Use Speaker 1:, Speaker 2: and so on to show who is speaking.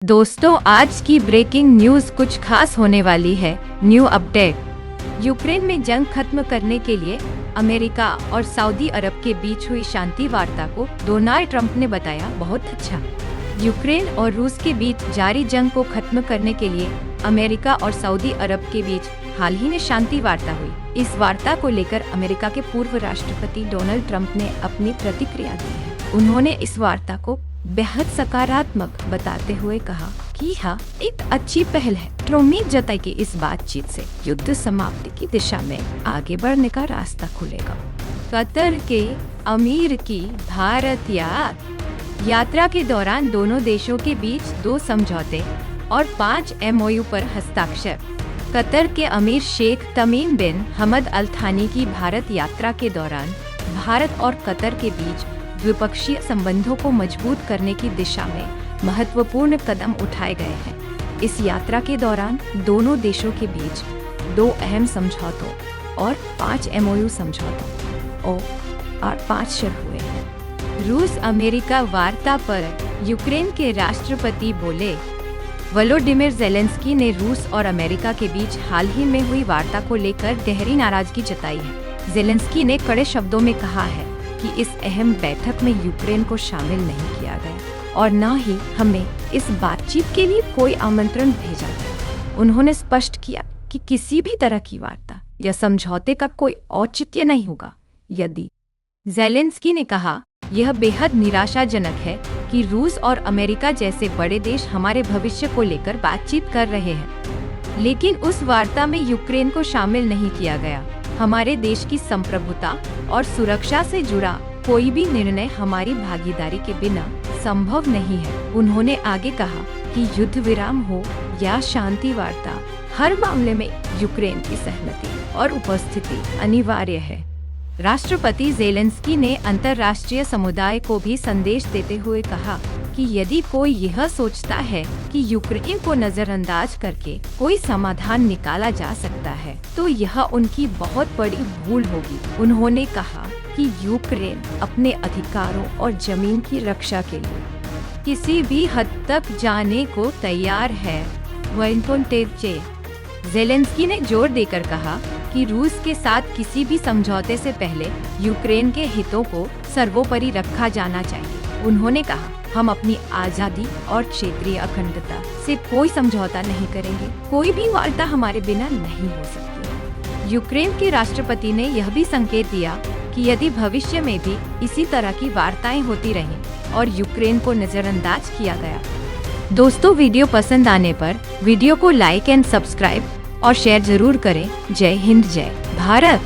Speaker 1: दोस्तों, आज की ब्रेकिंग न्यूज कुछ खास होने वाली है। New update. यूक्रेन में जंग खत्म करने के लिए अमेरिका और सऊदी अरब के बीच हुई शांति वार्ता को डोनाल्ड ट्रंप ने बताया बहुत अच्छा। यूक्रेन और रूस के बीच जारी जंग को खत्म करने के लिए अमेरिका और सऊदी अरब के बीच हाल ही में शांति वार्ता हुई। इस वार्ता को लेकर अमेरिका के पूर्व राष्ट्रपति डोनाल्ड ट्रंप ने अपनी प्रतिक्रिया दी है। उन्होंने इस वार्ता को बेहद सकारात्मक बताते हुए कहा कि यह एक अच्छी पहल है। उम्मीद जताई कि इस बातचीत से युद्ध समाप्ति की दिशा में आगे बढ़ने का रास्ता खुलेगा। कतर के अमीर की भारत यात्रा के दौरान दोनों देशों के बीच 2 समझौते और 5 MOU पर हस्ताक्षर। कतर के अमीर शेख तमीम बिन हमद अल थानी की भारत यात्रा के दौरान भारत और कतर के बीच द्विपक्षीय संबंधों को मजबूत करने की दिशा में महत्वपूर्ण कदम उठाए गए हैं। इस यात्रा के दौरान दोनों देशों के बीच 2 अहम समझौतों और 5 MOU समझौतों और 5 हुए हैं। रूस अमेरिका वार्ता पर यूक्रेन के राष्ट्रपति बोले। वोलोडिमिर ज़ेलेंस्की ने रूस और अमेरिका के बीच हाल ही में हुई वार्ता को लेकर गहरी नाराजगी जताई है। ज़ेलेंस्की ने कड़े शब्दों में कहा है कि इस अहम बैठक में यूक्रेन को शामिल नहीं किया गया और न ही हमें इस बातचीत के लिए कोई आमंत्रण भेजा गया। उन्होंने स्पष्ट किया कि किसी भी तरह की वार्ता या समझौते का कोई औचित्य नहीं होगा यदि। ज़ेलेंस्की ने कहा, यह बेहद निराशाजनक है कि रूस और अमेरिका जैसे बड़े देश हमारे भविष्य को लेकर बातचीत कर रहे हैं, लेकिन उस वार्ता में यूक्रेन को शामिल नहीं किया गया। हमारे देश की संप्रभुता और सुरक्षा से जुड़ा कोई भी निर्णय हमारी भागीदारी के बिना संभव नहीं है। उन्होंने आगे कहा कि युद्ध विराम हो या शांति वार्ता, हर मामले में यूक्रेन की सहमति और उपस्थिति अनिवार्य है। राष्ट्रपति ज़ेलेंस्की ने अंतर्राष्ट्रीय समुदाय को भी संदेश देते हुए कहा कि यदि कोई यह सोचता है कि यूक्रेन को नजरअंदाज करके कोई समाधान निकाला जा सकता है, तो यह उनकी बहुत बड़ी भूल होगी। उन्होंने कहा कि यूक्रेन अपने अधिकारों और जमीन की रक्षा के लिए किसी भी हद तक जाने को तैयार है। ज़ेलेंस्की ने जोर देकर कहा कि रूस के साथ किसी भी समझौते से पहले यूक्रेन के हितों को सर्वोपरि रखा जाना चाहिए। उन्होंने कहा, हम अपनी आज़ादी और क्षेत्रीय अखंडता से कोई समझौता नहीं करेंगे। कोई भी वार्ता हमारे बिना नहीं हो सकती। यूक्रेन के राष्ट्रपति ने यह भी संकेत दिया कि यदि भविष्य में भी इसी तरह की वार्ताएं होती रहें और यूक्रेन को नजरअंदाज किया गया। दोस्तों, वीडियो पसंद आने पर वीडियो को लाइक एंड सब्सक्राइब और शेयर जरूर करें। जय हिंद, जय भारत।